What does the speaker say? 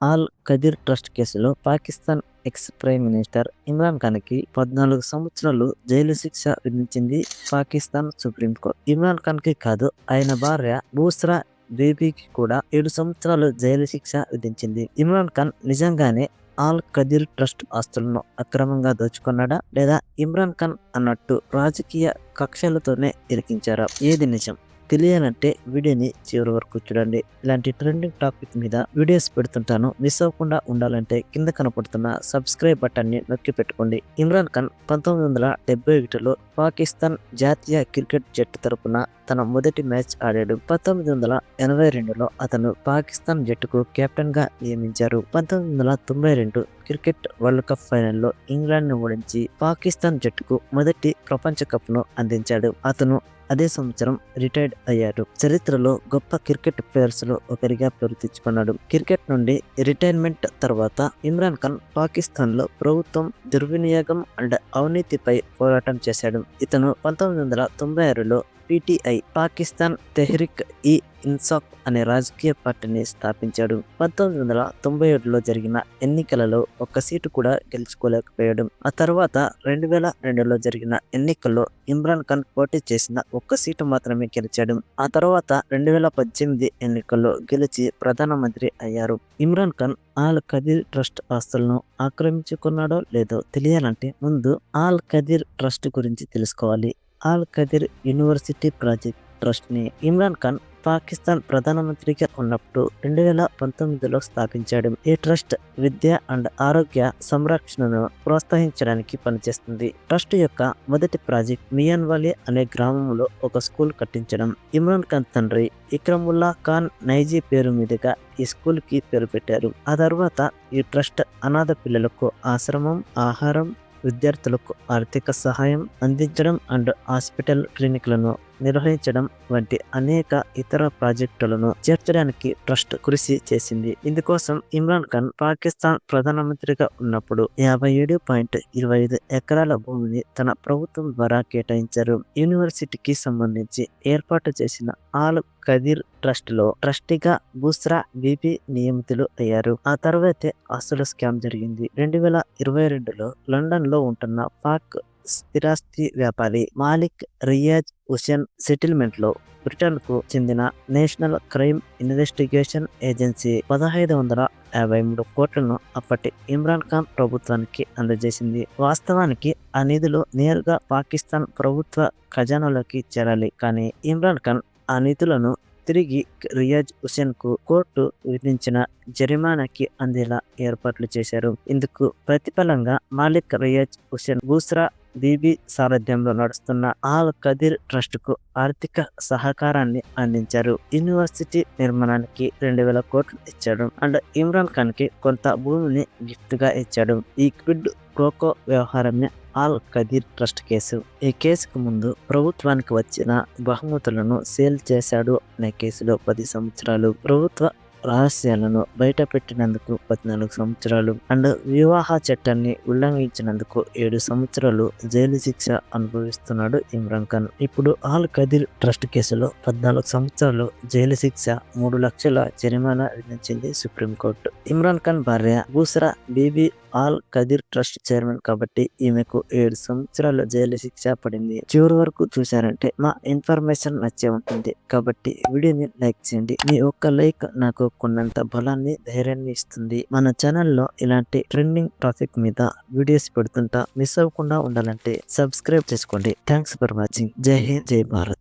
All Qadir trust కేసులో Pakistan ex prime minister Imran ఖాన్‌కి 14 సంవత్సరాలు జైలు శిక్ష విధించింది పాకిస్తాన్ సుప్రీంకోర్టు. ఇమ్రాన్ ఖాన్‌కి కాదు, ఆయన భార్య బూస్రా బీబీకి కూడా 7 సంవత్సరాలు జైలు శిక్ష విధించింది. ఇమ్రాన్ ఖాన్ నిజంగానే ఆల్ కదిర్ ట్రస్ట్ ఆస్తులను అక్రమంగా దోచుకున్నాడా, లేదా ఇమ్రాన్ ఖాన్ అన్నట్టు రాజకీయ కక్షలతోనే ఇరికించారా? ఏది నిజం తెలియాలంటే వీడియోని చివరి వరకు చూడండి. ఇలాంటి ట్రెండింగ్ టాపిక్ మీద వీడియోస్ పెడుతుంటాను. మిస్ అవ్వకుండా ఉండాలంటే కింద కనపడుతున్న సబ్స్క్రైబ్ బటన్ ని నొక్కి పెట్టుకోండి. ఇమ్రాన్ ఖాన్ 1971లో పాకిస్తాన్ జాతీయ క్రికెట్ జట్టు తరపున తన మొదటి మ్యాచ్ ఆడాడు. 1982లో అతను పాకిస్తాన్ జట్టుకు కెప్టెన్ గా నియమించారు. 1992 క్రికెట్ వరల్డ్ కప్ ఫైనల్లో ఇంగ్లాండ్ ను ఓడించి పాకిస్తాన్ జట్టుకు మొదటి ప్రపంచ కప్ ను అందించాడు. అతను అదే సంవత్సరం రిటైర్డ్ అయ్యాడు. చరిత్రలో గొప్ప క్రికెట్ ప్లేయర్స్ లో ఒకరిగా పేరు తెచ్చుకున్నాడు. క్రికెట్ నుండి రిటైర్మెంట్ తర్వాత ఇమ్రాన్ ఖాన్ పాకిస్తాన్ లో ప్రభుత్వం దుర్వినియోగం అండ్ అవినీతిపై పోరాటం చేశాడు. ఇతను 1996లో పీటీఐ పాకిస్తాన్ తెహ్రిక్ ఈ ఇన్సాఫ్ అనే రాజకీయ పార్టీని స్థాపించాడు. 1997లో జరిగిన ఎన్నికలలో ఒక్క సీటు కూడా గెలుచుకోలేకపోయాడు. ఆ తర్వాత 2002లో జరిగిన ఎన్నికల్లో ఇమ్రాన్ ఖాన్ పోటీ చేసిన ఒక్క సీటు మాత్రమే గెలిచాడు. ఆ తర్వాత 2018 ఎన్నికల్లో గెలిచి ప్రధానమంత్రి అయ్యారు. ఇమ్రాన్ ఖాన్ ఆల్ కదిర్ ట్రస్ట్ ఆస్తులను ఆక్రమించుకున్నాడో లేదో తెలియాలంటే ముందు ఆల్ కదిర్ ట్రస్ట్ గురించి తెలుసుకోవాలి. All Kadir university project trust ని ఇమ్రాన్ ఖాన్ పాకిస్తాన్ ప్రధానమంత్రిగా ఉన్నప్పుడు 2019లో స్థాపించాడు. ఈ ట్రస్ట్ విద్య అండ్ ఆరోగ్య సంరక్షణను ప్రోత్సహించడానికి పనిచేస్తుంది. ట్రస్ట్ యొక్క మొదటి ప్రాజెక్ట్ మియాన్వాలీ అనే గ్రామంలో ఒక స్కూల్ కట్టించడం. ఇమ్రాన్ ఖాన్ తండ్రి ఇక్రముల్లా ఖాన్ నైజీ పేరు మీదుగా ఈ స్కూల్ కి పేరు పెట్టారు. ఆ తర్వాత ఈ ట్రస్ట్ అనాథ పిల్లలకు ఆశ్రమం, ఆహారం, విద్యార్థులకు ఆర్థిక సహాయం అందించడం అండ్ హాస్పిటల్ క్లినిక్లను నిర్వహించడం వంటి అనేక ఇతర ప్రాజెక్టులను చేర్చడానికి ట్రస్ట్ కృషి చేసింది. ఇందుకోసం ఇమ్రాన్ ఖాన్ పాకిస్తాన్ ప్రధానమంత్రిగా ఉన్నప్పుడు 57.25 ఎకరాల భూమిని తన ప్రభుత్వం ద్వారా కేటాయించారు. యూనివర్సిటీకి సంబంధించి ఏర్పాటు చేసిన ఆల్ కదిర్ ట్రస్ట్ లో ట్రస్టీగా బూస్రా బీబీ నియమితులు అయ్యారు. ఆ తర్వాతే ఆస్తుల స్కామ్ జరిగింది. 2022లో లండన్ లో ఉంటున్న పాక్ స్థిరాస్తి వ్యాపారి మాలిక్ రియాజ్ హుసేన్ సెటిల్మెంట్ లో బ్రిటన్ కు చెందిన నేషనల్ క్రైమ్ ఇన్వెస్టిగేషన్ ఏజెన్సీ 1553 కోట్లను అప్పటి ఇమ్రాన్ ఖాన్ ప్రభుత్వానికి అందజేసింది. వాస్తవానికి ఆ నిధులు నేరుగా పాకిస్తాన్ ప్రభుత్వ ఖజానాలోకి చేరాలి. కానీ ఇమ్రాన్ ఖాన్ ఆ నిధులను తిరిగి రియాజ్ హుసేన్ కు కోర్టు విధించిన జరిమానాకి అందేలా ఏర్పాట్లు చేశారు. ఇందుకు ప్రతిఫలంగా మాలిక్ రియాజ్ హుసేన్ బూస్రా బీబీ సారథ్యంలో నడుస్తున్న ఆల్ కదిర్ ట్రస్ట్ కు ఆర్థిక సహకారాన్ని అందించారు. యూనివర్సిటీ నిర్మాణానికి 2000 కోట్లు ఇచ్చాడు అండ్ ఇమ్రాన్ ఖాన్ కి కొంత భూమిని గిఫ్ట్ గా ఇచ్చాడు. ఈ క్విడ్ ప్రోకో వ్యవహారమే ఆల్ కదిర్ ట్రస్ట్ కేసు. ఈ కేసుకు ముందు ప్రభుత్వానికి వచ్చిన బహుమతులను సేల్ చేశాడు అనే కేసులో 10 సంవత్సరాలు, ప్రభుత్వ రహస్యాలను బయట పెట్టినందుకు 14 సంవత్సరాలు అండ్ వివాహ చట్టాన్ని ఉల్లంఘించినందుకు 7 సంవత్సరాలు జైలు శిక్ష అనుభవిస్తున్నాడు ఇమ్రాన్ ఖాన్. ఇప్పుడు ఆల్ కదిర్ ట్రస్ట్ కేసులో 14 సంవత్సరాలు జైలు శిక్ష, 3 లక్షల జరిమానా విధించింది సుప్రీంకోర్టు. ఇమ్రాన్ ఖాన్ భార్య బూస్రా బీబీ ఆల్ కదిర్ ట్రస్ట్ చైర్మన్ కాబట్టి ఈమెకు 7 సంవత్సరాల జైలు శిక్ష పడింది. చివరి వరకు చూశారంటే మా ఇన్ఫర్మేషన్ నచ్చే ఉంటుంది కాబట్టి వీడియోని లైక్ చేయండి. మీ ఒక్క లైక్ నాకు కొన్నంత బలాన్ని, ధైర్యాన్ని ఇస్తుంది. మన ఛానల్లో ఇలాంటి ట్రెండింగ్ టాపిక్ మీద వీడియోస్ పెడుతుంటా. మిస్ అవ్వకుండా ఉండాలంటే సబ్స్క్రైబ్ చేసుకోండి. Thanks for watching. జై హింద్, జై భారత్.